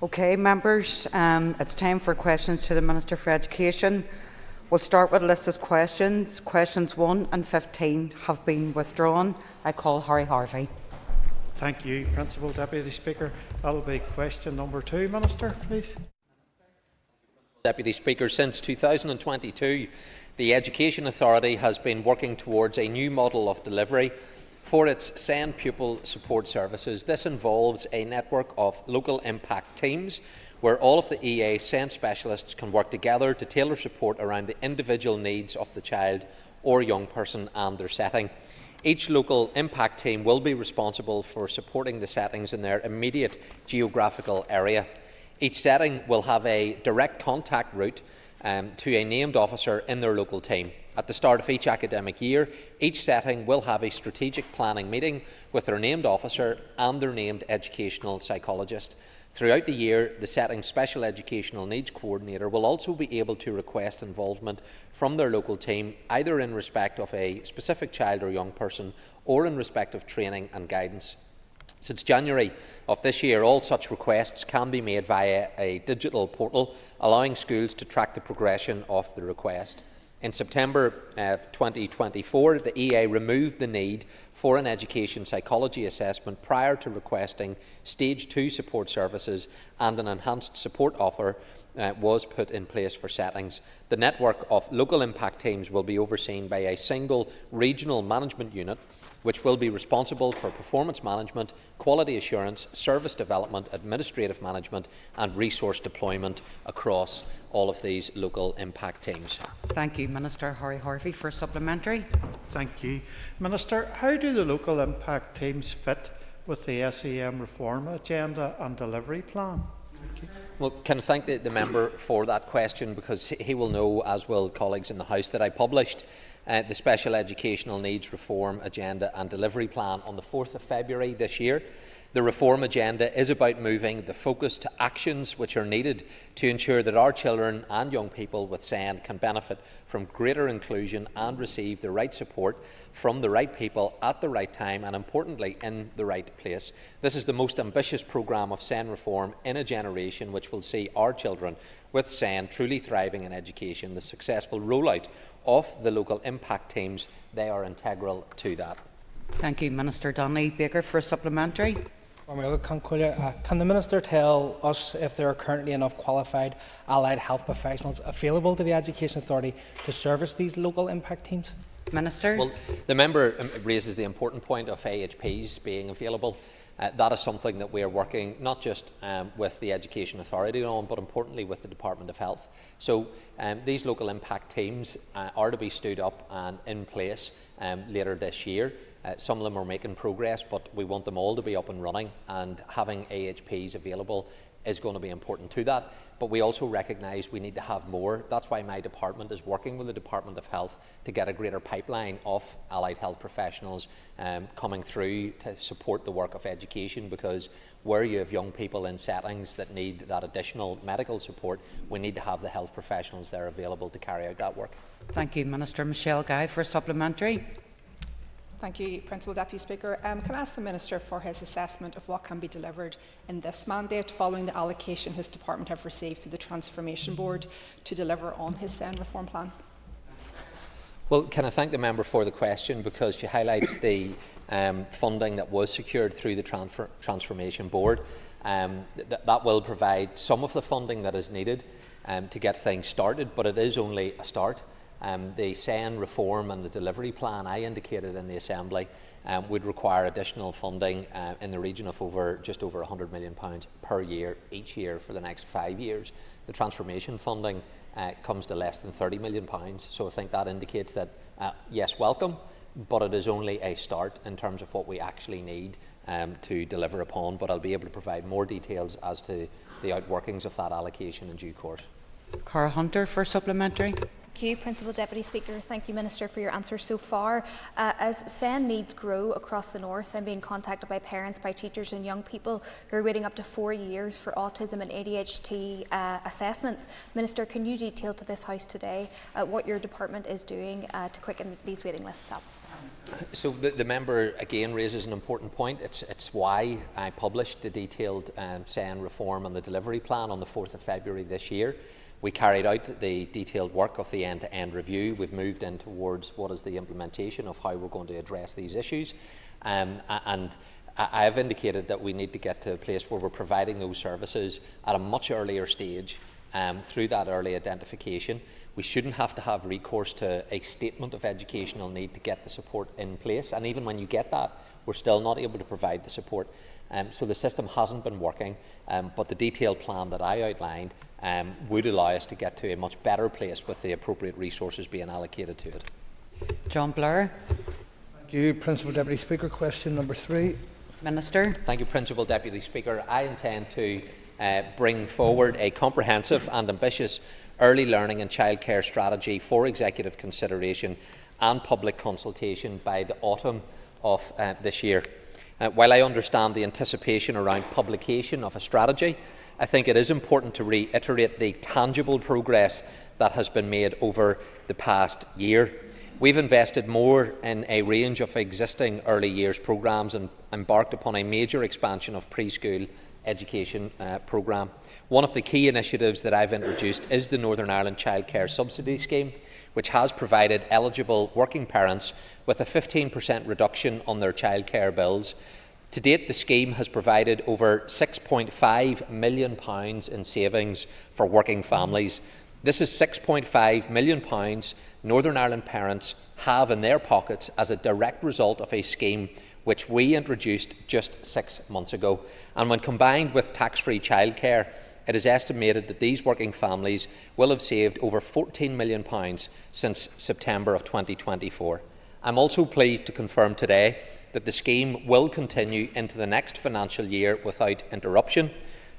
Okay, members, it's time for questions to the Minister for Education. We'll start with a list of questions. Questions 1 and 15 have been withdrawn. I call Harry Harvey. Thank you, Principal Deputy Speaker. That will be question number 2, Minister, please. Deputy Speaker, since 2022, the Education Authority has been working towards a new model of delivery for its SEND pupil support services. This involves a network of local impact teams where all of the EA SEND specialists can work together to tailor support around the individual needs of the child or young person and their setting. Each local impact team will be responsible for supporting the settings in their immediate geographical area. Each setting will have a direct contact route to a named officer in their local team. At the start of each academic year, each setting will have a strategic planning meeting with their named officer and their named educational psychologist. Throughout the year, the setting's special educational needs coordinator will also be able to request involvement from their local team, either in respect of a specific child or young person or in respect of training and guidance. Since January of this year, all such requests can be made via a digital portal, allowing schools to track the progression of the request. In September 2024, the EA removed the need for an education psychology assessment prior to requesting Stage 2 support services, and an enhanced support offer was put in place for settings. The network of local impact teams will be overseen by a single regional management unit, which will be responsible for performance management, quality assurance, service development, administrative management and resource deployment across all of these local impact teams. Thank you, Minister. Harry Harvey for supplementary. Thank you. Minister, how do the local impact teams fit with the SEM reform agenda and delivery plan? Well, can I thank the member for that question, because he will know, as will colleagues in the House, that I published the Special Educational Needs Reform Agenda and Delivery Plan on the 4th of February this year. The reform agenda is about moving the focus to actions which are needed to ensure that our children and young people with SEND can benefit from greater inclusion and receive the right support from the right people at the right time and, importantly, in the right place. This is the most ambitious programme of SEND reform in a generation, which will see our children with SEND truly thriving in education. The successful rollout of the local impact teams, they are integral to that. Thank you, Minister. Donnelly Baker for supplementary. Can the Minister tell us if there are currently enough qualified allied health professionals available to the Education Authority to service these local impact teams? Minister. Well, the member raises the important point of AHPs being available. That is something that we are working not just with the Education Authority on, but importantly with the Department of Health. So these local impact teams are to be stood up and in place later this year. Some of them are making progress, but we want them all to be up and running, and having AHPs available is going to be important to that. But we also recognise we need to have more. That's why my department is working with the Department of Health to get a greater pipeline of allied health professionals coming through to support the work of education, because where you have young people in settings that need that additional medical support, we need to have the health professionals there available to carry out that work. Thank you, Minister. Michelle Guy for supplementary. Thank you, Principal Deputy Speaker. Can I ask the Minister for his assessment of what can be delivered in this mandate following the allocation his department have received through the Transformation Board to deliver on his SEND reform plan? Well, can I thank the member for the question, because she highlights the funding that was secured through the Transformation Board. That will provide some of the funding that is needed to get things started, but it is only a start. The SEND reform and the delivery plan I indicated in the Assembly would require additional funding in the region of just over £100 million per year each year for the next 5 years. The transformation funding comes to less than £30 million, so I think that indicates that yes, welcome, but it is only a start in terms of what we actually need to deliver upon. But I'll be able to provide more details as to the outworkings of that allocation in due course. Cara Hunter for supplementary. Thank you, Principal Deputy Speaker. Thank you, Minister, for your answers so far. As SEND needs grow across the North, I'm being contacted by parents, by teachers and young people who are waiting up to 4 years for autism and ADHD assessments. Minister, can you detail to this House today what your department is doing to quicken these waiting lists up? So the member again raises an important point. It's why I published the detailed SEN reform and the delivery plan on the 4th of February this year. We carried out the detailed work of the end-to-end review. We've moved in towards what is the implementation of how we're going to address these issues. And I have indicated that we need to get to a place where we're providing those services at a much earlier stage through that early identification. We shouldn't have to have recourse to a statement of educational need to get the support in place. And even when you get that, we're still not able to provide the support. So the system hasn't been working, but the detailed plan that I outlined would allow us to get to a much better place with the appropriate resources being allocated to it. John Blair. Thank you, Principal Deputy Speaker. Question number 3. Minister. Thank you, Principal Deputy Speaker. I intend to bring forward a comprehensive and ambitious early learning and childcare strategy for executive consideration and public consultation by the autumn of this year. While I understand the anticipation around publication of a strategy, I think it is important to reiterate the tangible progress that has been made over the past year. We've invested more in a range of existing early years programmes and embarked upon a major expansion of preschool education programme. One of the key initiatives that I've introduced is the Northern Ireland Childcare Subsidy Scheme, which has provided eligible working parents with a 15% reduction on their childcare bills. To date, the scheme has provided over £6.5 million in savings for working families. This is £6.5 million Northern Ireland parents have in their pockets as a direct result of a scheme which we introduced just 6 months ago. And when combined with tax-free childcare, it is estimated that these working families will have saved over £14 million since September of 2024. I'm also pleased to confirm today that the scheme will continue into the next financial year without interruption.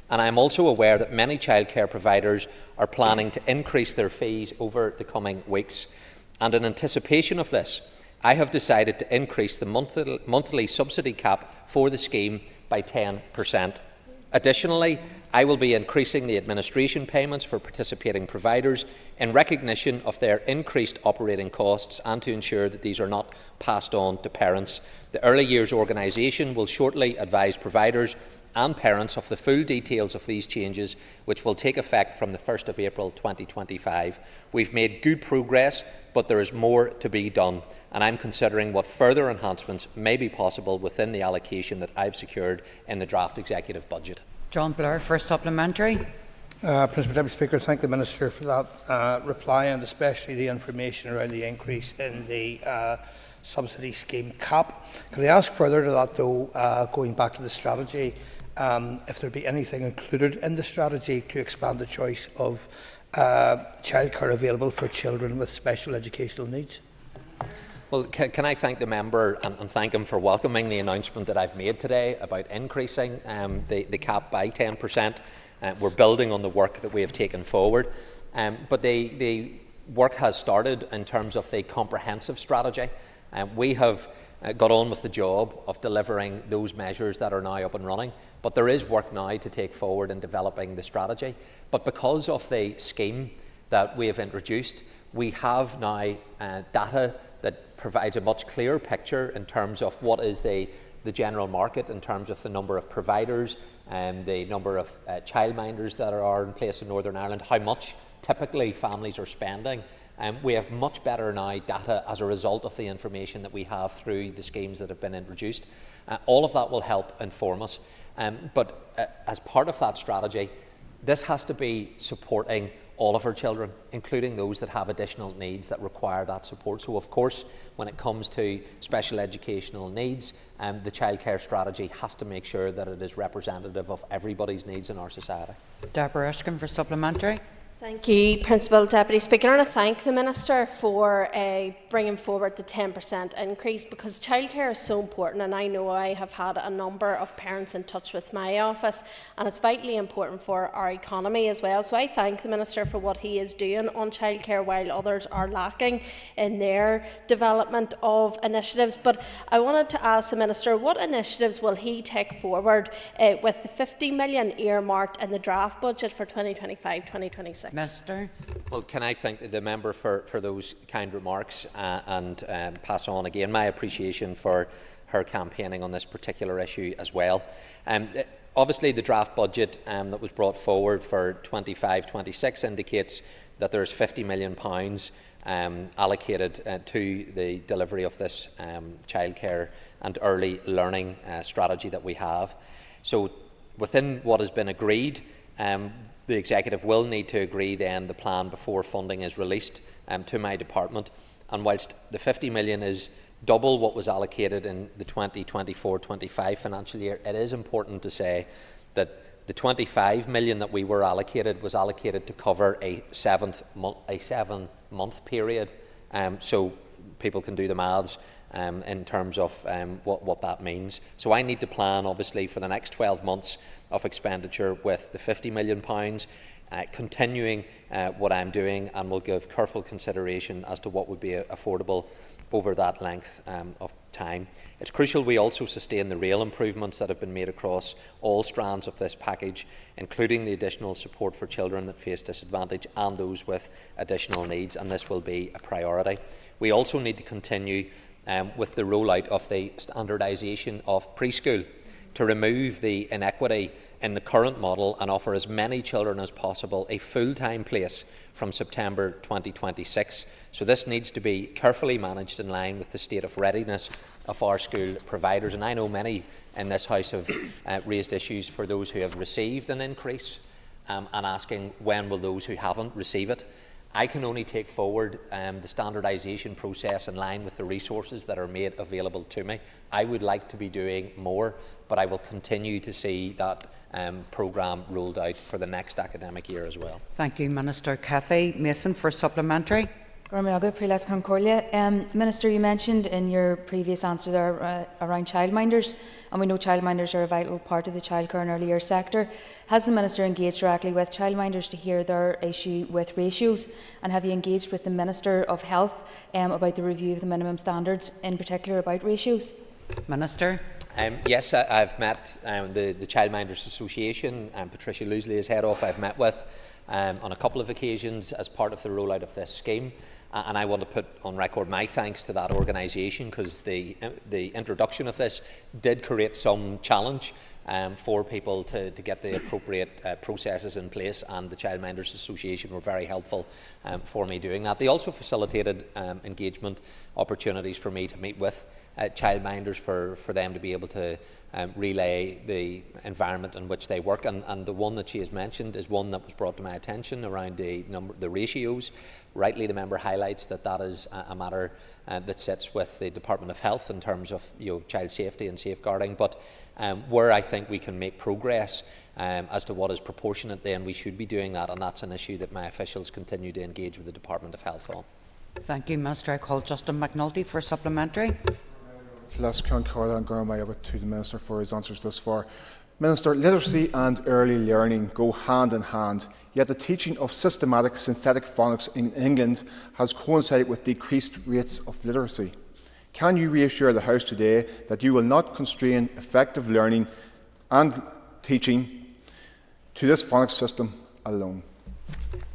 And I am also aware that many childcare providers are planning to increase their fees over the coming weeks. And in anticipation of this, I have decided to increase the monthly subsidy cap for the scheme by 10%. Additionally, I will be increasing the administration payments for participating providers in recognition of their increased operating costs and to ensure that these are not passed on to parents. The Early Years Organisation will shortly advise providers and parents of the full details of these changes, which will take effect from the 1st of April 2025. We've made good progress, but there is more to be done, and I'm considering what further enhancements may be possible within the allocation that I've secured in the draft executive budget. John Blair for supplementary. Principal Deputy Speaker, thank the Minister for that reply, and especially the information around the increase in the subsidy scheme cap. Can I ask further to that, though, going back to the strategy, if there be anything included in the strategy to expand the choice of childcare available for children with special educational needs? Well, can I thank the member and thank him for welcoming the announcement that I've made today about increasing the cap by 10%. We're building on the work that we have taken forward. But the work has started in terms of the comprehensive strategy. We have got on with the job of delivering those measures that are now up and running. But there is work now to take forward in developing the strategy. But because of the scheme that we have introduced, we have now data that provides a much clearer picture in terms of what is the general market, in terms of the number of providers and the number of childminders that are in place in Northern Ireland, how much typically families are spending. We have much better now data as a result of the information that we have through the schemes that have been introduced. All of that will help inform us. But as part of that strategy, this has to be supporting all of our children, including those that have additional needs that require that support. So, of course, when it comes to special educational needs, the childcare strategy has to make sure that it is representative of everybody's needs in our society. Deborah Erskine for supplementary. Thank you, Principal Deputy Speaker. I want to thank the Minister for bringing forward the 10% increase, because childcare is so important, and I know I have had a number of parents in touch with my office, and it's vitally important for our economy as well. So I thank the Minister for what he is doing on childcare while others are lacking in their development of initiatives. But I wanted to ask the Minister, what initiatives will he take forward with the 50 million earmarked in the draft budget for 2025-2026? 2026. Minister. Well, can I thank the member for those kind remarks and pass on again my appreciation for her campaigning on this particular issue as well. Obviously, the draft budget that was brought forward for 25-26 indicates that there is £50 million allocated to the delivery of this childcare and early learning strategy that we have. So, within what has been agreed, the Executive will need to agree then the plan before funding is released to my department. And whilst the £50 million is double what was allocated in the 2024-25 financial year, it is important to say that the £25 million that we were allocated was allocated to cover a 7-month period. So people can do the maths in terms of what that means. So I need to plan, obviously, for the next 12 months of expenditure with the £50 million, continuing what I'm doing, and will give careful consideration as to what would be affordable over that length of time. It's crucial we also sustain the real improvements that have been made across all strands of this package, including the additional support for children that face disadvantage and those with additional needs, and this will be a priority. We also need to continue with the rollout of the standardisation of preschool to remove the inequity in the current model and offer as many children as possible a full-time place from September 2026. So this needs to be carefully managed in line with the state of readiness of our school providers. And I know many in this House have raised issues for those who have received an increase and asking when will those who haven't receive it. I can only take forward the standardisation process in line with the resources that are made available to me. I would like to be doing more, but I will continue to see that programme rolled out for the next academic year as well. Thank you, Minister. Cathy Mason for supplementary. Minister, you mentioned in your previous answer there around childminders, and we know childminders are a vital part of the childcare and early years sector. Has the Minister engaged directly with childminders to hear their issue with ratios, and have you engaged with the Minister of Health about the review of the minimum standards, in particular about ratios? Minister. Yes, I've met the Childminders Association, Patricia Loosley is head of. I've met with on a couple of occasions as part of the rollout of this scheme, and I want to put on record my thanks to that organisation, because the introduction of this did create some challenge for people to get the appropriate processes in place, and the Childminders Association were very helpful for me doing that. They also facilitated engagement opportunities for me to meet with childminders for them to be able to relay the environment in which they work, and the one that she has mentioned is one that was brought to my attention around the ratios. Rightly, the member highlights that is a matter that sits with the Department of Health in terms of child safety and safeguarding, but where I think we can make progress as to what is proportionate, then we should be doing that, and that's an issue that my officials continue to engage with the Department of Health on. Thank you, Minister. I call Justin McNulty for supplementary. Last count call and Garma to the Minister for his answers thus far. Minister, literacy and early learning go hand in hand, yet the teaching of systematic synthetic phonics in England has coincided with decreased rates of literacy. Can you reassure the House today that you will not constrain effective learning and teaching to this phonics system alone?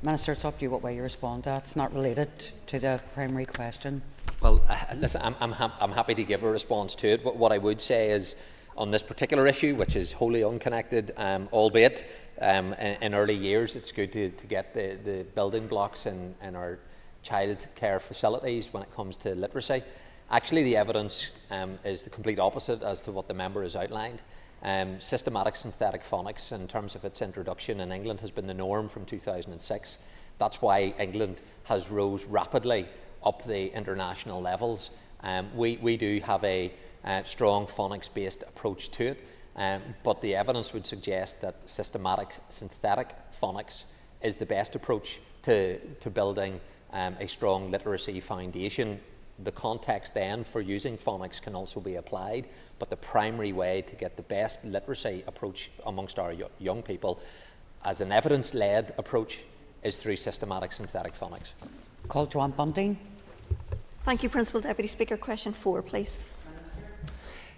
Minister, it's up to you what way you respond to that. It's not related to the primary question. Well, listen, I'm happy to give a response to it, but what I would say is, on this particular issue, which is wholly unconnected, albeit in early years, it's good to get the building blocks in our child care facilities when it comes to literacy. Actually, the evidence is the complete opposite as to what the member has outlined. Systematic synthetic phonics, in terms of its introduction in England, has been the norm from 2006. That's why England has rose rapidly up the international levels. We do have a strong phonics-based approach to it, but the evidence would suggest that systematic synthetic phonics is the best approach to building a strong literacy foundation. The context then for using phonics can also be applied, but the primary way to get the best literacy approach amongst our young people as an evidence-led approach is through systematic synthetic phonics. Call Joanne Bunting. Thank you, Principal Deputy Speaker. Question 4, please.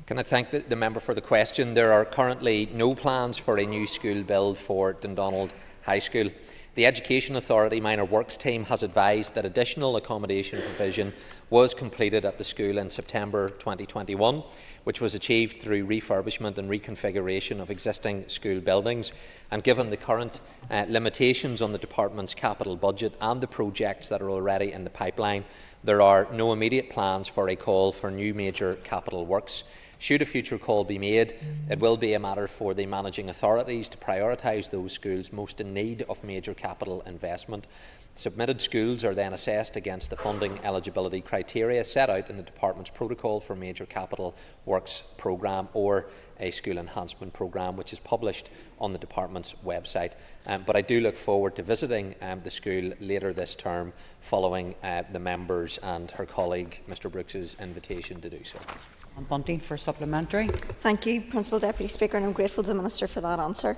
Can I thank the member for the question? There are currently no plans for a new school build for Dundonald High School. The Education Authority Minor Works team has advised that additional accommodation provision was completed at the school in September 2021, which was achieved through refurbishment and reconfiguration of existing school buildings. And given the current limitations on the department's capital budget and the projects that are already in the pipeline, there are no immediate plans for a call for new major capital works. Should a future call be made, it will be a matter for the managing authorities to prioritise those schools most in need of major capital investment. Submitted schools are then assessed against the funding eligibility criteria set out in the Department's protocol for major capital works programme or a school enhancement programme, which is published on the Department's website. But I do look forward to visiting the school later this term, following the members and her colleague Mr Brooks's invitation to do so. Bunting for supplementary. Thank you, Principal Deputy Speaker, and I'm grateful to the Minister for that answer.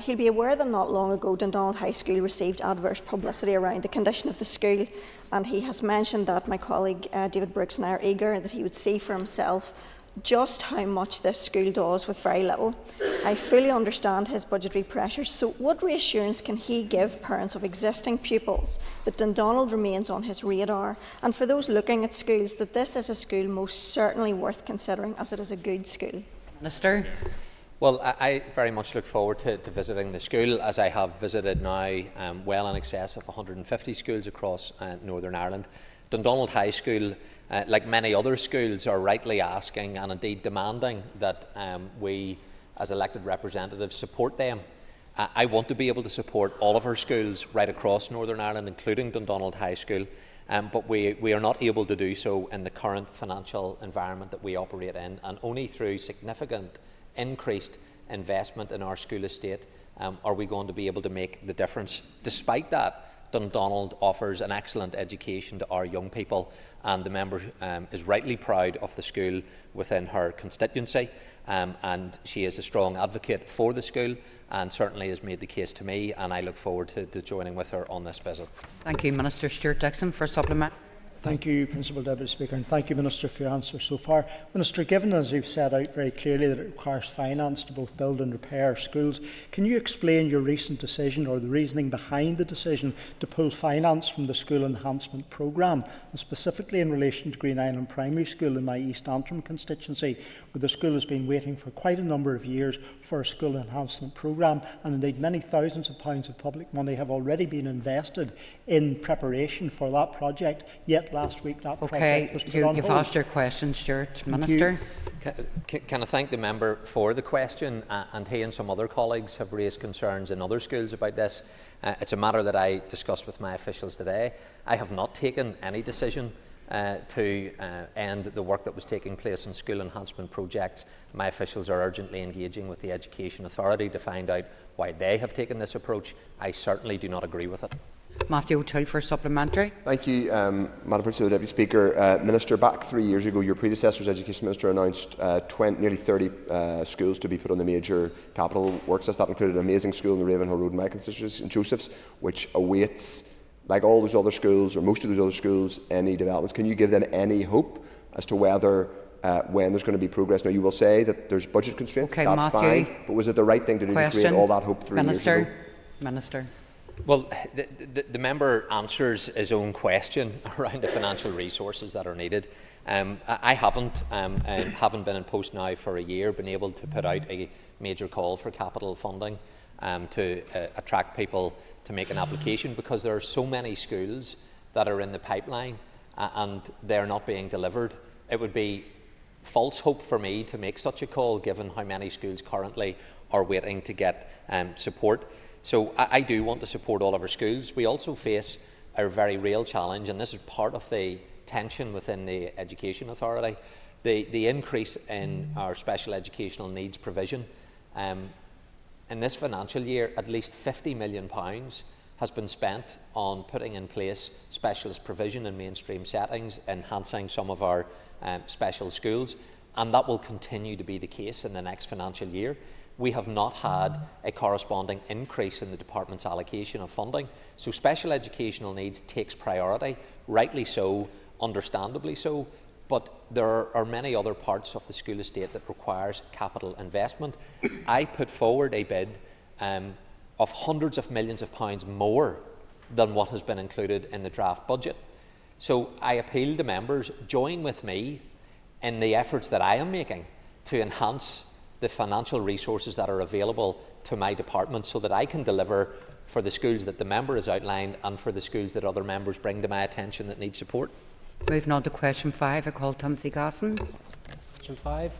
He'll be aware that not long ago Dundonald High School received adverse publicity around the condition of the school, and he has mentioned that my colleague David Brooks and I are eager that he would see for himself just how much this school does with very little. I fully understand his budgetary pressures, so what reassurance can he give parents of existing pupils that Dundonald remains on his radar, and for those looking at schools that this is a school most certainly worth considering as it is a good school? Minister. Well, I very much look forward to visiting the school, as I have visited now well in excess of 150 schools across Northern Ireland. Dundonald High School, like many other schools, are rightly asking and indeed demanding that we, as elected representatives, support them. I want to be able to support all of our schools right across Northern Ireland, including Dundonald High School, but we are not able to do so in the current financial environment that we operate in, and only through significant increased investment in our school estate are we going to be able to make the difference. Despite that, Dundonald offers an excellent education to our young people, and the member is rightly proud of the school within her constituency, and she is a strong advocate for the school and certainly has made the case to me, and I look forward to joining with her on this visit. Thank you. Minister Stuart Dixon for supplement. Thank you, Principal Deputy Speaker, and thank you, Minister, for your answer so far. Minister, given as you've set out very clearly that it requires finance to both build and repair schools, can you explain your recent decision or the reasoning behind the decision to pull finance from the School Enhancement Programme, and specifically in relation to Green Island Primary School in my East Antrim constituency, where the school has been waiting for quite a number of years for a School Enhancement Programme, and indeed many thousands of pounds of public money have already been invested in preparation for that project, yet last week that project was put on hold. You've asked your question, Stuart. Minister. Can I thank the member for the question? And he and some other colleagues have raised concerns in other schools about this. It's a matter that I discussed with my officials today. I have not taken any decision to end the work that was taking place in school enhancement projects. My officials are urgently engaging with the Education Authority to find out why they have taken this approach. I certainly do not agree with it. Matthew O'Toole for supplementary. Thank you, Madam Principal Deputy Speaker. Minister, back 3 years ago, your predecessor's Education Minister announced nearly 30 schools to be put on the major capital works list. That included an amazing school in the Ravenhill Road in my constituency, St Joseph's, which awaits, like all those other schools, or most of those other schools, any developments. Can you give them any hope as to whether when there's going to be progress? Now, you will say that there's budget constraints, okay, that's Matthew, fine, but was it the right thing to do to create all that hope 3 years ago? Minister. Well, the member answers his own question around the financial resources that are needed. I haven't been in post now for a year, been able to put out a major call for capital funding to attract people to make an application, because there are so many schools that are in the pipeline and they're not being delivered. It would be false hope for me to make such a call, given how many schools currently are waiting to get support. So I do want to support all of our schools. We also face a very real challenge, and this is part of the tension within the Education Authority, the increase in our special educational needs provision. In this financial year, at least £50 million has been spent on putting in place specialist provision in mainstream settings, enhancing some of our special schools, and that will continue to be the case in the next financial year. We have not had a corresponding increase in the department's allocation of funding. So special educational needs takes priority, rightly so, understandably so, but there are many other parts of the school estate that requires capital investment. I put forward a bid of hundreds of millions of pounds more than what has been included in the draft budget. So I appeal to members, join with me in the efforts that I am making to enhance the financial resources that are available to my department so that I can deliver for the schools that the member has outlined and for the schools that other members bring to my attention that need support. Moving on to question 5, I call Timothy Gosson. Question 5.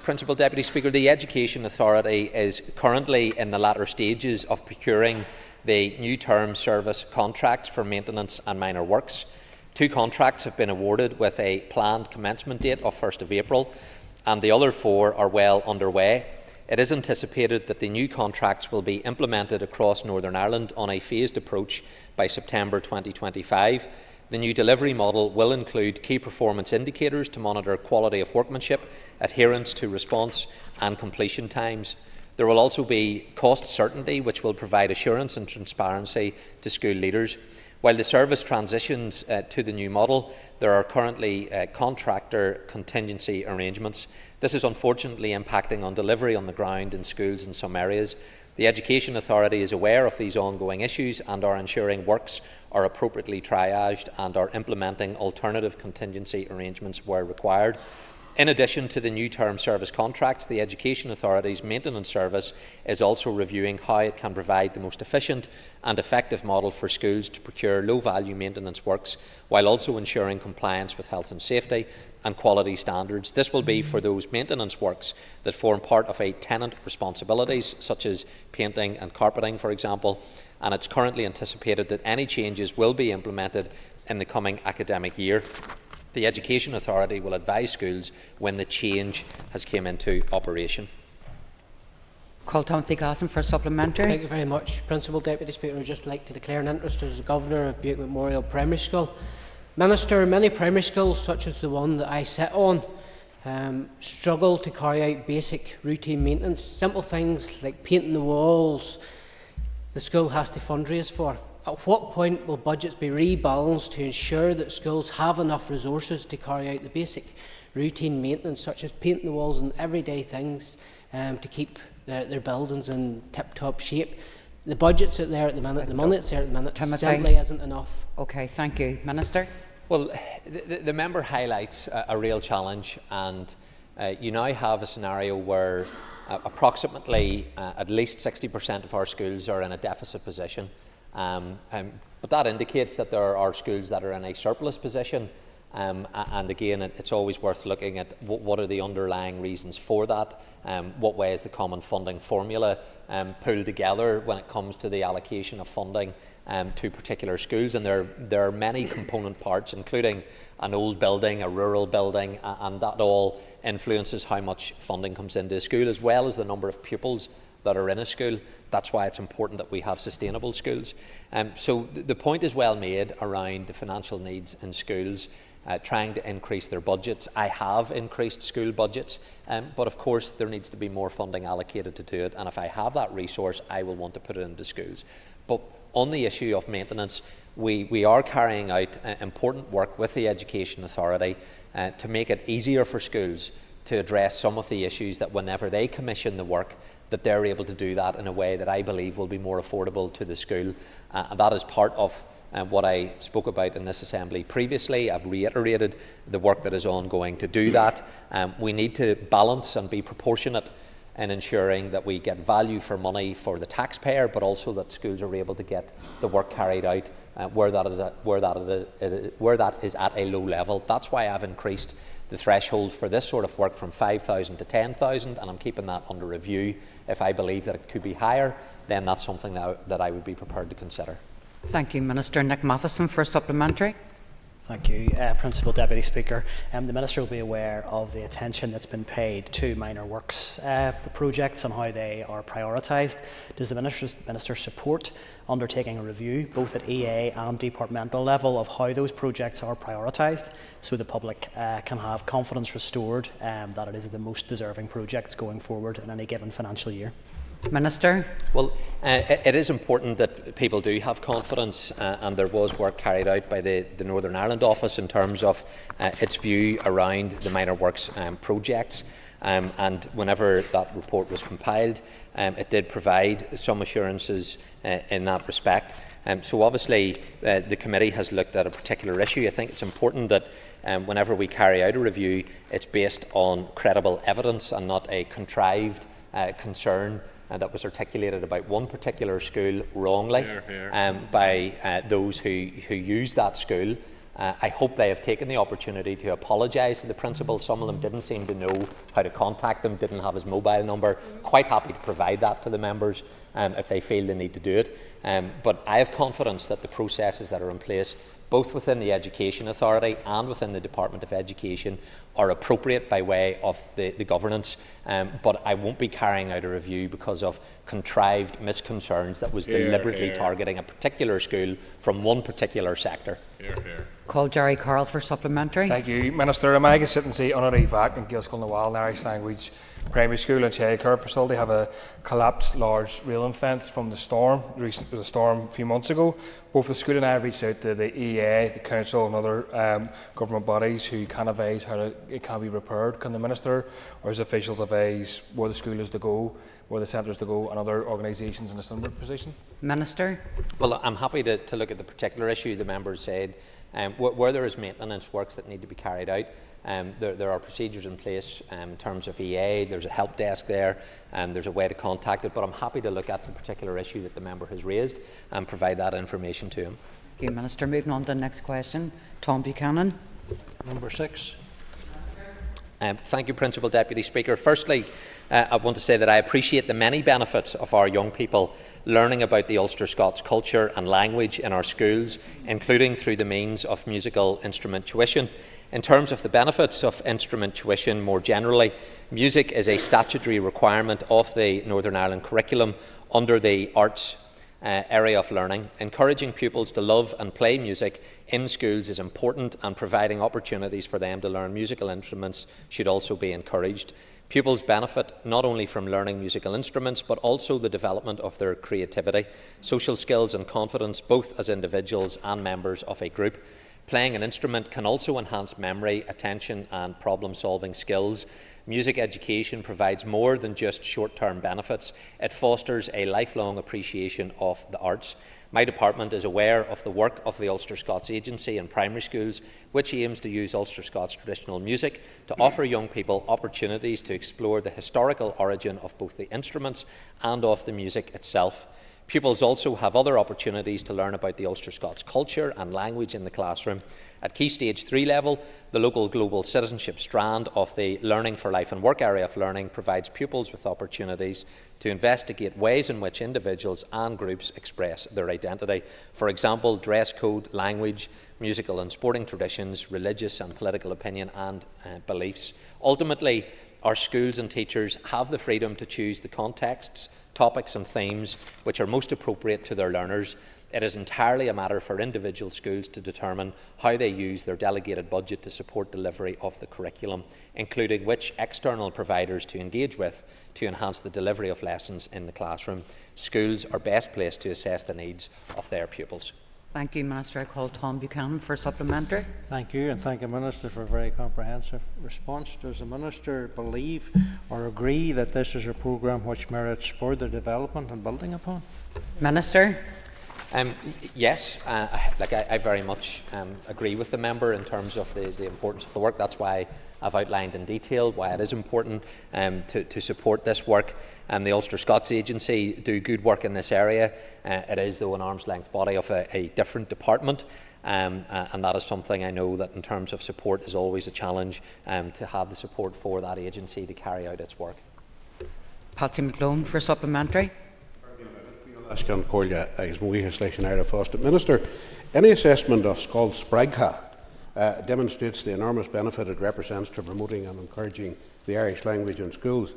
Principal Deputy Speaker, the Education Authority is currently in the latter stages of procuring the new term service contracts for maintenance and minor works. 2 contracts have been awarded with a planned commencement date of 1st of April, and the other 4 are well underway. It is anticipated that the new contracts will be implemented across Northern Ireland on a phased approach by September 2025. The new delivery model will include key performance indicators to monitor quality of workmanship, adherence to response and completion times. There will also be cost certainty, which will provide assurance and transparency to school leaders. While the service transitions to the new model, there are currently contractor contingency arrangements. This is unfortunately impacting on delivery on the ground in schools in some areas. The Education Authority is aware of these ongoing issues and are ensuring works are appropriately triaged and are implementing alternative contingency arrangements where required. In addition to the new term service contracts, the Education Authority's maintenance service is also reviewing how it can provide the most efficient and effective model for schools to procure low-value maintenance works while also ensuring compliance with health and safety and quality standards. This will be for those maintenance works that form part of a tenant responsibilities, such as painting and carpeting, for example, and it's currently anticipated that any changes will be implemented in the coming academic year. The Education Authority will advise schools when the change has come into operation. Call Timothy Gosson for a supplementary. Thank you very much, Principal Deputy Speaker. I would just like to declare an interest as the Governor of Buick Memorial Primary School. Minister, many primary schools, such as the one that I sit on, struggle to carry out basic routine maintenance. Simple things like painting the walls, the school has to fundraise for. At what point will budgets be rebalanced to ensure that schools have enough resources to carry out the basic routine maintenance, such as painting the walls and everyday things to keep their buildings in tip-top shape? The budgets are there at the minute, the money that's there at the minute simply isn't enough. Okay, thank you. Minister? Well, the member highlights a real challenge, and you now have a scenario where approximately at least 60% of our schools are in a deficit position. But that indicates that there are schools that are in a surplus position, and again it's always worth looking at what are the underlying reasons for that, what way is the common funding formula pulled together when it comes to the allocation of funding to particular schools, and there are many component parts, including an old building, a rural building, and that all influences how much funding comes into a school, as well as the number of pupils that are in a school. That's why it's important that we have sustainable schools. So the point is well made around the financial needs in schools, trying to increase their budgets. I have increased school budgets, but of course there needs to be more funding allocated to do it, and if I have that resource, I will want to put it into schools. But on the issue of maintenance, we are carrying out important work with the Education Authority to make it easier for schools to address some of the issues that whenever they commission the work, that they're able to do that in a way that I believe will be more affordable to the school. And that is part of what I spoke about in this Assembly previously. I've reiterated the work that is ongoing to do that. We need to balance and be proportionate in ensuring that we get value for money for the taxpayer, but also that schools are able to get the work carried out where that is at a low level. That's why I've increased the threshold for this sort of work from 5,000 to 10,000, and I'm keeping that under review. If I believe that it could be higher, then that's something that I would be prepared to consider. Thank you. Minister Nick Matheson for a supplementary. Thank you, Principal Deputy Speaker. The Minister will be aware of the attention that's been paid to minor works projects and how they are prioritised. Does the Minister support undertaking a review, both at EA and departmental level, of how those projects are prioritised, so the public can have confidence restored that it is the most deserving projects going forward in any given financial year? Minister? Well, it is important that people do have confidence, and there was work carried out by the Northern Ireland office in terms of its view around the minor works projects. and whenever that report was compiled, it did provide some assurances in that respect. So obviously the committee has looked at a particular issue. I think it's important that whenever we carry out a review, it's based on credible evidence and not a contrived concern that was articulated about one particular school wrongly by those who use that school. I hope they have taken the opportunity to apologise to the principal. Some of them didn't seem to know how to contact him, didn't have his mobile number. Quite happy to provide that to the members if they feel the need to do it. But I have confidence that the processes that are in place, both within the Education Authority and within the Department of Education, are appropriate by way of the governance. But I won't be carrying out a review because of contrived misconcerns that was deliberately targeting a particular school from one particular sector. Call Jerry Carroll for supplementary. Thank you, Minister. Am I going to sit and say Honorary Vac and Gilscoil Nawal Irish Language Primary School and Childcare Facility have a collapsed large railing fence from the storm, the storm a few months ago. Both the school and I have reached out to the EA, the council and other government bodies who can advise how it can be repaired. Can the Minister or his officials advise where the school is to go, where the centre is to go, and other organisations in a similar position? Minister. Well, I'm happy to look at the particular issue the members said. Where there is maintenance works that need to be carried out, there are procedures in place in terms of EA, there's a help desk there, and there's a way to contact it, but I'm happy to look at the particular issue that the member has raised and provide that information to him. Thank you, Minister. Moving on to the next question. Tom Buchanan. Number 6. Thank you, Principal Deputy Speaker. Firstly, I want to say that I appreciate the many benefits of our young people learning about the Ulster Scots culture and language in our schools, including through the means of musical instrument tuition. In terms of the benefits of instrument tuition more generally, music is a statutory requirement of the Northern Ireland curriculum under the arts area of learning. Encouraging pupils to love and play music in schools is important, and providing opportunities for them to learn musical instruments should also be encouraged. Pupils benefit not only from learning musical instruments, but also the development of their creativity, social skills and confidence, both as individuals and members of a group. Playing an instrument can also enhance memory, attention and problem-solving skills. Music education provides more than just short-term benefits. It fosters a lifelong appreciation of the arts. My department is aware of the work of the Ulster Scots Agency in primary schools, which aims to use Ulster Scots traditional music to offer young people opportunities to explore the historical origin of both the instruments and of the music itself. Pupils also have other opportunities to learn about the Ulster Scots culture and language in the classroom. At Key Stage 3 level, the local global citizenship strand of the Learning for Life and Work area of learning provides pupils with opportunities to investigate ways in which individuals and groups express their identity. For example, dress code, language, musical and sporting traditions, religious and political opinion and beliefs. Ultimately, our schools and teachers have the freedom to choose the contexts, topics and themes which are most appropriate to their learners. It is entirely a matter for individual schools to determine how they use their delegated budget to support delivery of the curriculum, including which external providers to engage with to enhance the delivery of lessons in the classroom. Schools are best placed to assess the needs of their pupils. Thank you, Minister. I call Tom Buchanan for supplementary. Thank you, and thank the Minister for a very comprehensive response. Does the Minister believe or agree that this is a programme which merits further development and building upon? Minister. Yes, I very much agree with the member in terms of the importance of the work. That's why I've outlined in detail why it is important to support this work. The Ulster Scots Agency do good work in this area. It is, though, an arm's length body of a different department, and that is something I know that in terms of support is always a challenge, to have the support for that agency to carry out its work. Patsy McClone for supplementary. Minister, any assessment of Scoil Spraigtha demonstrates the enormous benefit it represents to promoting and encouraging the Irish language in schools.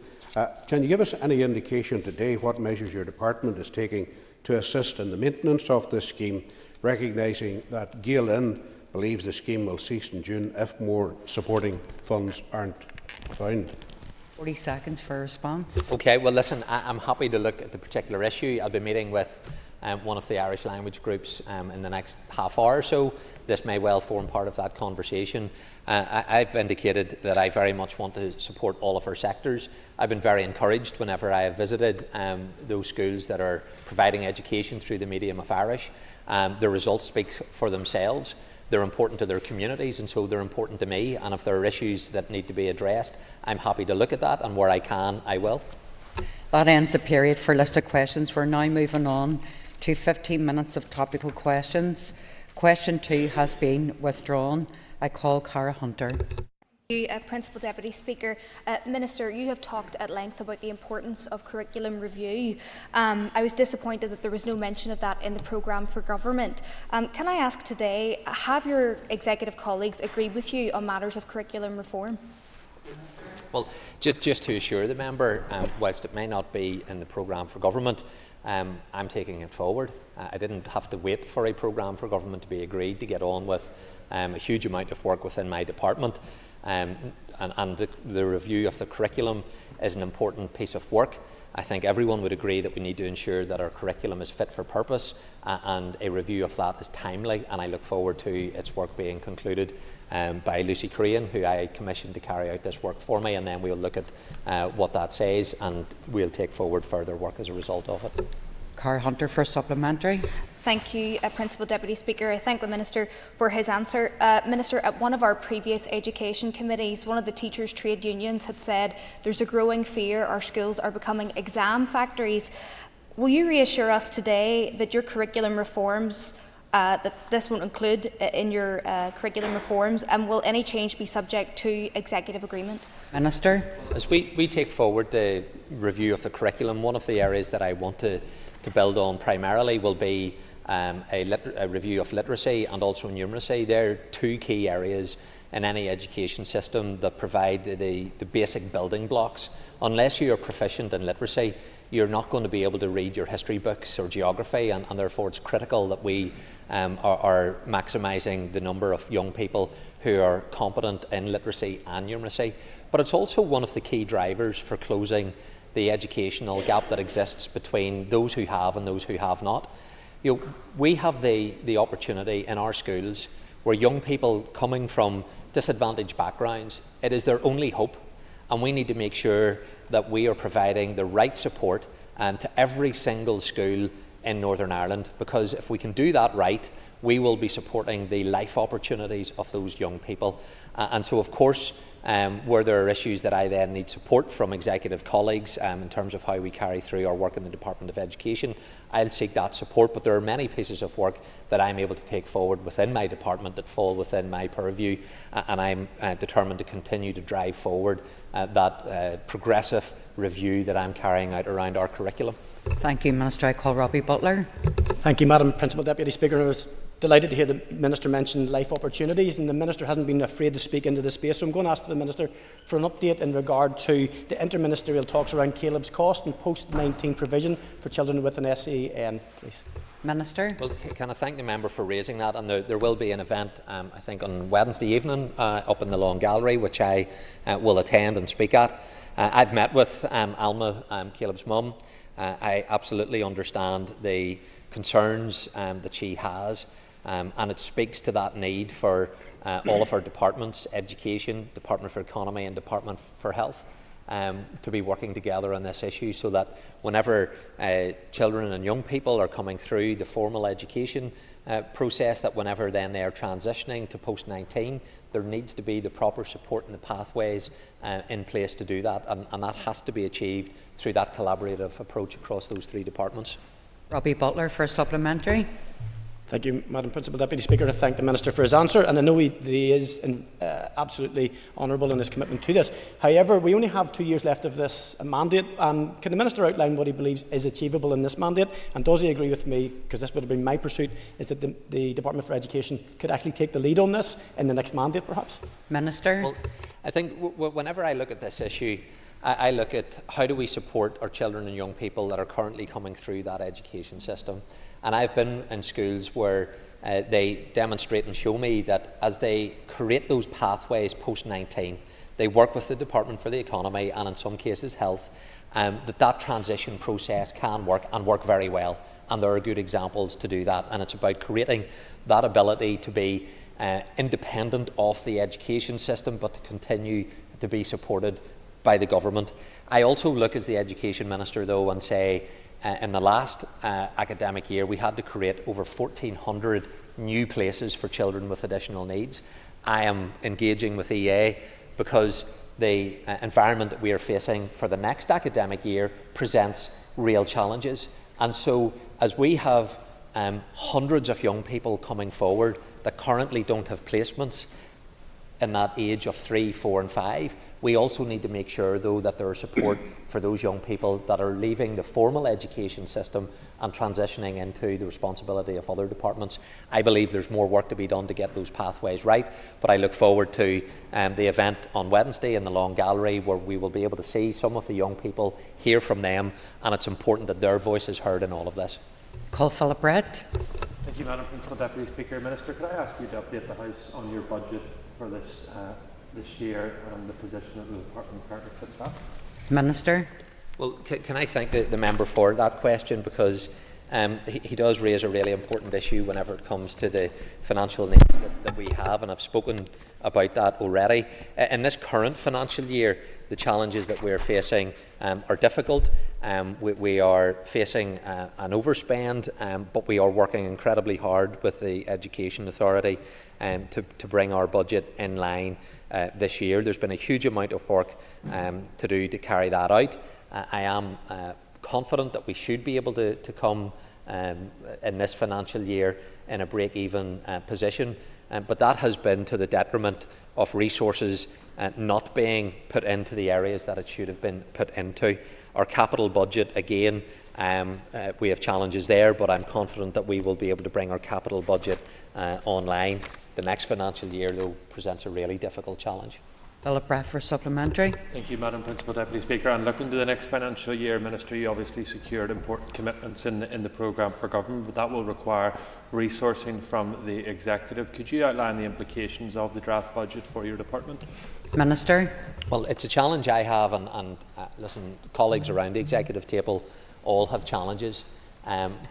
Can you give us any indication today what measures your department is taking to assist in the maintenance of this scheme, recognising that Gail Lynn believes the scheme will cease in June if more supporting funds aren't found? 40 seconds for a response. Okay, well listen, I'm happy to look at the particular issue. I'll be meeting with one of the Irish language groups in the next half hour or so. This may well form part of that conversation. I've indicated that I very much want to support all of our sectors. I've been very encouraged whenever I have visited those schools that are providing education through the medium of Irish. The results speak for themselves. They're important to their communities, and so they're important to me. And if there are issues that need to be addressed, I'm happy to look at that, and where I can, I will. That ends the period for listed questions. We're now moving on to 15 minutes of topical questions. Question 2 has been withdrawn. I call Cara Hunter. Principal Deputy Speaker. Minister, you have talked at length about the importance of curriculum review. I was disappointed that there was no mention of that in the programme for government. Can I ask today, have your executive colleagues agreed with you on matters of curriculum reform? Well, just to assure the member, whilst it may not be in the programme for government, I'm taking it forward. I didn't have to wait for a programme for government to be agreed to get on with a huge amount of work within my department. And the review of the curriculum is an important piece of work. I think everyone would agree that we need to ensure that our curriculum is fit for purpose, and a review of that is timely, and I look forward to its work being concluded by Lucy Crean, who I commissioned to carry out this work for me, and then we'll look at what that says, and we'll take forward further work as a result of it. Cara Hunter for supplementary. Thank you, Principal Deputy Speaker. I thank the Minister for his answer. Minister, at one of our previous education committees, one of the teachers' trade unions had said there's a growing fear our schools are becoming exam factories. Will you reassure us today that your curriculum reforms, that this won't include in your curriculum reforms, and will any change be subject to executive agreement? Minister. As we take forward the review of the curriculum, one of the areas that I want to build on primarily will be a review of literacy and also numeracy. They're two key areas in any education system that provide the basic building blocks. Unless you are proficient in literacy, you're not going to be able to read your history books or geography, and therefore it's critical that we are maximising the number of young people who are competent in literacy and numeracy. But it's also one of the key drivers for closing the educational gap that exists between those who have and those who have not. You know, we have the opportunity in our schools where young people coming from disadvantaged backgrounds, it is their only hope, and we need to make sure that we are providing the right support to every single school in Northern Ireland, because if we can do that right, we will be supporting the life opportunities of those young people. And so, of course, where there are issues that I then need support from executive colleagues in terms of how we carry through our work in the Department of Education, I'll seek that support. But there are many pieces of work that I'm able to take forward within my department that fall within my purview, and I'm determined to continue to drive forward that progressive review that I'm carrying out around our curriculum. Thank you, Minister. I call Robbie Butler. Thank you, Madam Principal Deputy Speaker. I was delighted to hear the Minister mention life opportunities, and the Minister hasn't been afraid to speak into the space. So I'm going to ask the Minister for an update in regard to the interministerial talks around Caleb's Cost and post-19 provision for children with an SEN, please. Minister. Well, can I thank the member for raising that? And there will be an event, I think, on Wednesday evening up in the Lawn Gallery, which I will attend and speak at. I've met with Alma, Caleb's mum. I absolutely understand the concerns that she has, and it speaks to that need for all of our departments, Education, Department for Economy and Department for Health, to be working together on this issue, so that whenever children and young people are coming through the formal education process, that whenever then they are transitioning to post-19, there needs to be the proper support and the pathways in place to do that, and that has to be achieved through that collaborative approach across those three departments. Robbie Butler for a supplementary. Thank you, Madam Principal Deputy Speaker. I thank the Minister for his answer, and I know he is absolutely honourable in his commitment to this. However, we only have 2 years left of this mandate. Can the Minister outline what he believes is achievable in this mandate, and does he agree with me, because this would have been my pursuit, is that the Department for Education could actually take the lead on this in the next mandate, perhaps? Minister. Well, I think whenever I look at this issue, I look at how do we support our children and young people that are currently coming through that education system. And I've been in schools where they demonstrate and show me that as they create those pathways post-19, they work with the Department for the Economy and in some cases Health, that transition process can work and work very well. And there are good examples to do that. And it's about creating that ability to be independent of the education system, but to continue to be supported by the government. I also look as the Education Minister, though, and say in the last academic year we had to create over 1,400 new places for children with additional needs. I am engaging with EA because the environment that we are facing for the next academic year presents real challenges. And so as we have hundreds of young people coming forward that currently don't have placements in that age of 3, 4 and 5, we also need to make sure, though, that there is support for those young people that are leaving the formal education system and transitioning into the responsibility of other departments. I believe there's more work to be done to get those pathways right, but I look forward to the event on Wednesday in the Long Gallery, where we will be able to see some of the young people, hear from them, and it's important that their voice is heard in all of this. Call Philip Brett. Thank you, Madam Principal Deputy Speaker. Minister, could I ask you to update the House on your budget for this year and the position that the department currently sits at? Minister. Well, can I thank the member for that question, because he does raise a really important issue whenever it comes to the financial needs that we have, and I've spoken about that already. In this current financial year, the challenges that we're facing are difficult. We are facing an overspend, but we are working incredibly hard with the Education Authority to bring our budget in line this year. There's been a huge amount of work to do to carry that out. I am confident that we should be able to come in this financial year in a break-even position, but that has been to the detriment of resources not being put into the areas that it should have been put into. Our capital budget, again, we have challenges there, but I'm confident that we will be able to bring our capital budget online. The next financial year, though, presents a really difficult challenge. Philip Brett for supplementary. Thank you, Madam Principal Deputy Speaker. And looking to the next financial year, Minister, you obviously secured important commitments in the programme for government, but that will require resourcing from the Executive. Could you outline the implications of the draft budget for your department? Minister. Well, it's a challenge I have, and listen, colleagues around the Executive table all have challenges,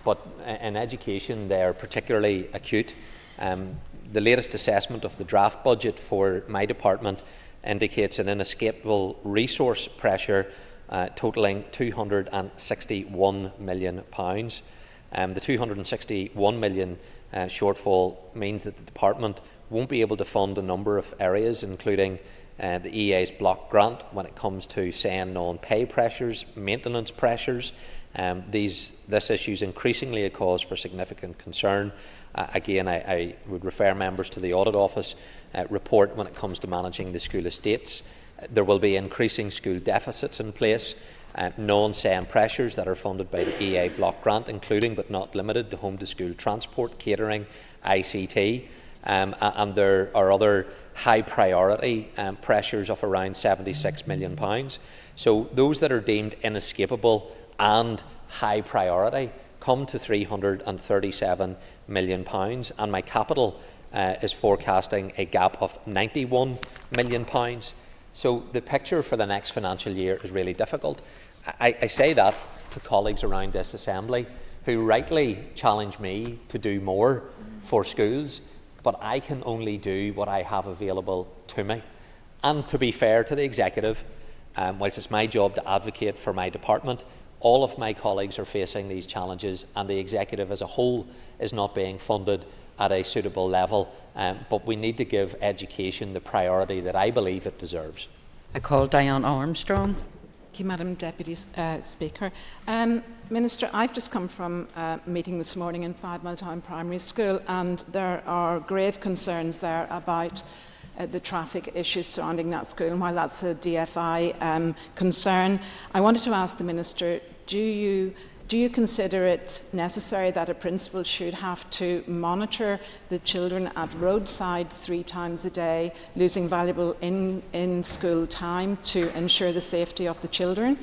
but in education they're particularly acute. The latest assessment of the draft budget for my department indicates an inescapable resource pressure totalling £261 million. The £261 million shortfall means that the department won't be able to fund a number of areas, including the EA's block grant when it comes to SEN non-pay pressures, maintenance pressures. This issue is increasingly a cause for significant concern. Again, I would refer members to the Audit Office report when it comes to managing the school estates. There will be increasing school deficits in place, non-SEN pressures that are funded by the EA block grant, including but not limited to home-to-school transport, catering, ICT, and there are other high-priority pressures of around £76 million. So those that are deemed inescapable and high priority come to £337 million, and my capital is forecasting a gap of £91 million. So the picture for the next financial year is really difficult. I say that to colleagues around this Assembly who rightly challenge me to do more for schools, but I can only do what I have available to me. And to be fair to the Executive, whilst it's my job to advocate for my department, all of my colleagues are facing these challenges, and the Executive as a whole is not being funded at a suitable level, but we need to give education the priority that I believe it deserves. I call Diane Armstrong. Thank you, Madam Deputy Speaker. Minister, I've just come from a meeting this morning in 5 Mile Town Primary School, and there are grave concerns there about the traffic issues surrounding that school. And while that's a DFI concern, I wanted to ask the Minister, do you consider it necessary that a principal should have to monitor the children at roadside 3 times a day, losing valuable in-school time to ensure the safety of the children?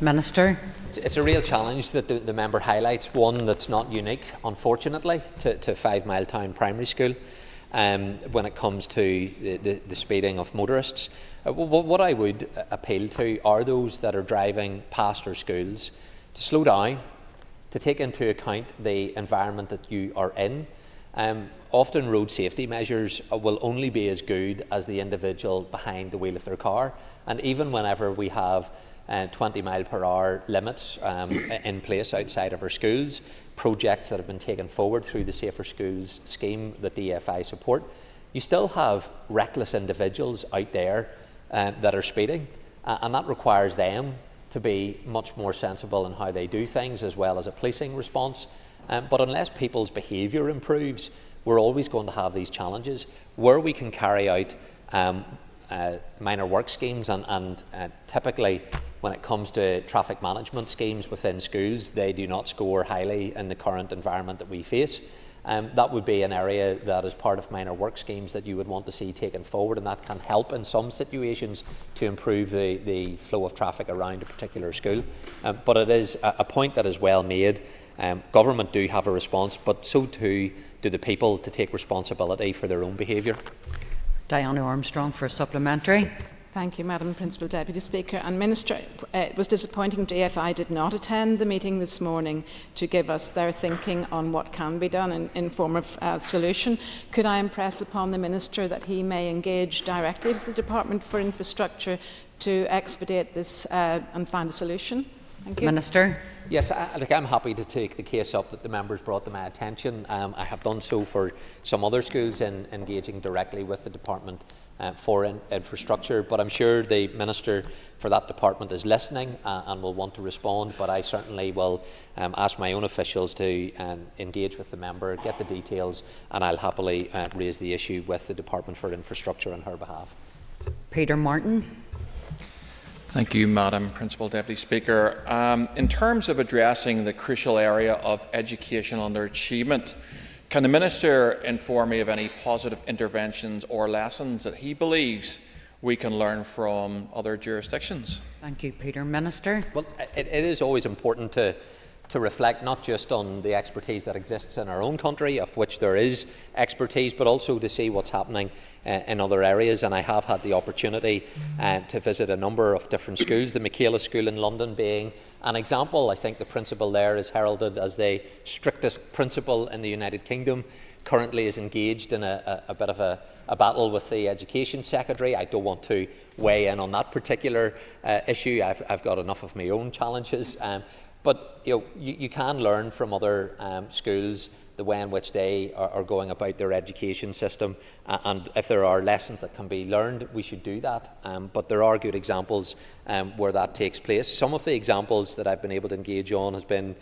Minister. It's a real challenge that the member highlights, one that's not unique, unfortunately, to 5 Mile Town Primary School. when it comes to the speeding of motorists. What I would appeal to are those that are driving past our schools to slow down, to take into account the environment that you are in. Often road safety measures will only be as good as the individual behind the wheel of their car, and even whenever we have 20-mile-per-hour limits in place outside of our schools, projects that have been taken forward through the Safer Schools scheme that DFI support, you still have reckless individuals out there that are speeding, and that requires them to be much more sensible in how they do things, as well as a policing response. But unless people's behaviour improves, we're always going to have these challenges. Where we can carry out minor work schemes, and typically when it comes to traffic management schemes within schools, they do not score highly in the current environment that we face. That would be an area that is part of minor work schemes that you would want to see taken forward, and that can help in some situations to improve the flow of traffic around a particular school. But it is a point that is well made. Government do have a response, but so too do the people to take responsibility for their own behaviour. Diana Armstrong for a supplementary. Thank you, Madam Principal Deputy Speaker. And Minister, it was disappointing DFI did not attend the meeting this morning to give us their thinking on what can be done in form of solution. Could I impress upon the Minister that he may engage directly with the Department for Infrastructure to expedite this and find a solution? Thank you. Minister. Yes, I'm happy to take the case up that the members brought to my attention. I have done so for some other schools in engaging directly with the Department for Infrastructure, but I'm sure the Minister for that department is listening and will want to respond. But I certainly will ask my own officials to engage with the member, get the details, and I'll happily raise the issue with the Department for Infrastructure on her behalf. Peter Martin. Thank you, Madam Principal Deputy Speaker. In terms of addressing the crucial area of education underachievement, can the Minister inform me of any positive interventions or lessons that he believes we can learn from other jurisdictions? Thank you, Peter. Minister. Well, it is always important to reflect not just on the expertise that exists in our own country, of which there is expertise, but also to see what's happening in other areas. And I have had the opportunity to visit a number of different schools, the Michaela School in London being an example. I think the principal there is heralded as the strictest principal in the United Kingdom, currently is engaged in a bit of a battle with the Education Secretary. I don't want to weigh in on that particular issue. I've got enough of my own challenges. But you can learn from other schools the way in which they are going about their education system, and if there are lessons that can be learned, we should do that. But there are good examples where that takes place. Some of the examples that I've been able to engage on has been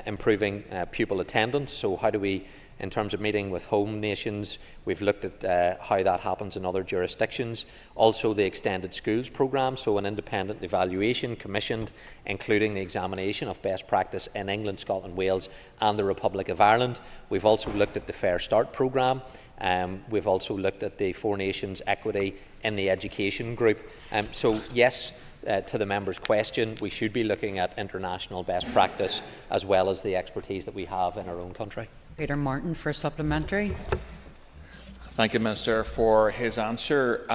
improving pupil attendance. So how do we, in terms of meeting with home nations, we've looked at how that happens in other jurisdictions. Also the Extended Schools programme, so an independent evaluation commissioned, including the examination of best practice in England, Scotland, Wales and the Republic of Ireland. We've also looked at the Fair Start programme. We've also looked at the Four Nations Equity in the Education Group. So yes, to the member's question, we should be looking at international best practice as well as the expertise that we have in our own country. Peter Martin for a supplementary. Thank you, Minister, for his answer.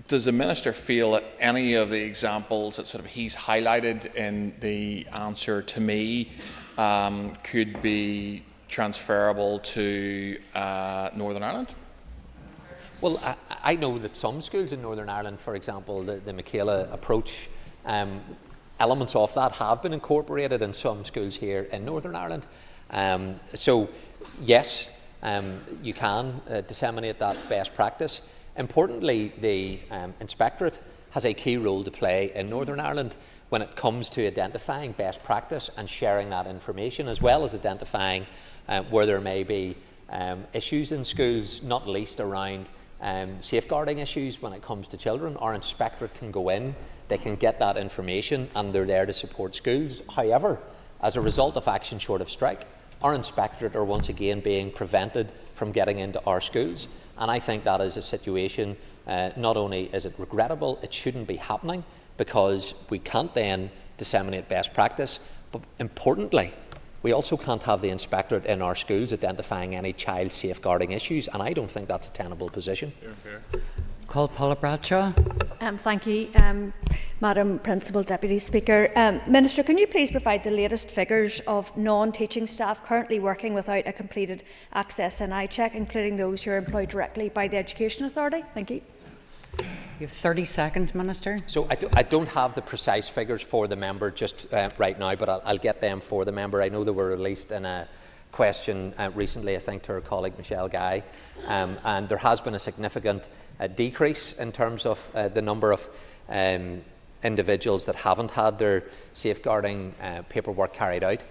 Does the Minister feel that any of the examples that he's highlighted in the answer to me could be transferable to Northern Ireland? Well, I know that some schools in Northern Ireland, for example, the Michaela approach, elements of that have been incorporated in some schools here in Northern Ireland. So, yes, you can disseminate that best practice. Importantly, the Inspectorate has a key role to play in Northern Ireland when it comes to identifying best practice and sharing that information, as well as identifying where there may be issues in schools, not least around safeguarding issues when it comes to children. Our Inspectorate can go in, they can get that information, and they're there to support schools. However, as a result of action short of strike, our Inspectorate are once again being prevented from getting into our schools. And I think that is a situation, not only is it regrettable, it shouldn't be happening, because we can't then disseminate best practice, but importantly, We also can't have the inspectorate in our schools identifying any child safeguarding issues, and I don't think that's a tenable position. Call Paula Bradshaw. Thank you, Madam Principal Deputy Speaker. Minister, can you please provide the latest figures of non-teaching staff currently working without a completed Access NI check, including those who are employed directly by the Education Authority? Thank you. You have 30 seconds, Minister. So I don't have the precise figures for the member just right now, but I'll get them for the member. I know they were released in a question recently, I think, to her colleague Michelle Guy, and there has been a significant decrease in terms of the number of individuals that haven't had their safeguarding paperwork carried out.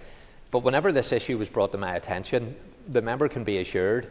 But whenever this issue was brought to my attention, the member can be assured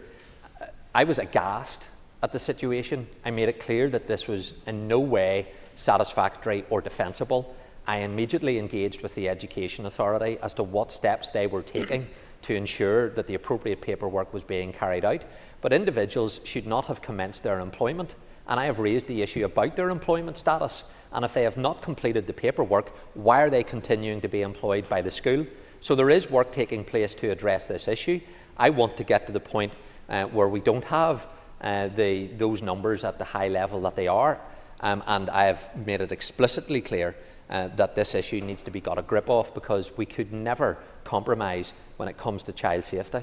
I was aghast at the situation. I made it clear that this was in no way satisfactory or defensible. I immediately engaged with the Education Authority as to what steps they were taking to ensure that the appropriate paperwork was being carried out. But individuals should not have commenced their employment, and I have raised the issue about their employment status. And if they have not completed the paperwork, why are they continuing to be employed by the school? So there is work taking place to address this issue. I want to get to the point where we don't have those numbers at the high level that they are, and I have made it explicitly clear that this issue needs to be got a grip of, because we could never compromise when it comes to child safety.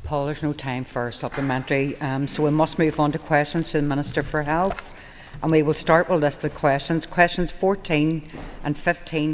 Paul, there's no time for supplementary, so we must move on to questions to the Minister for Health, and we will start with a list of questions. Questions 14 and 15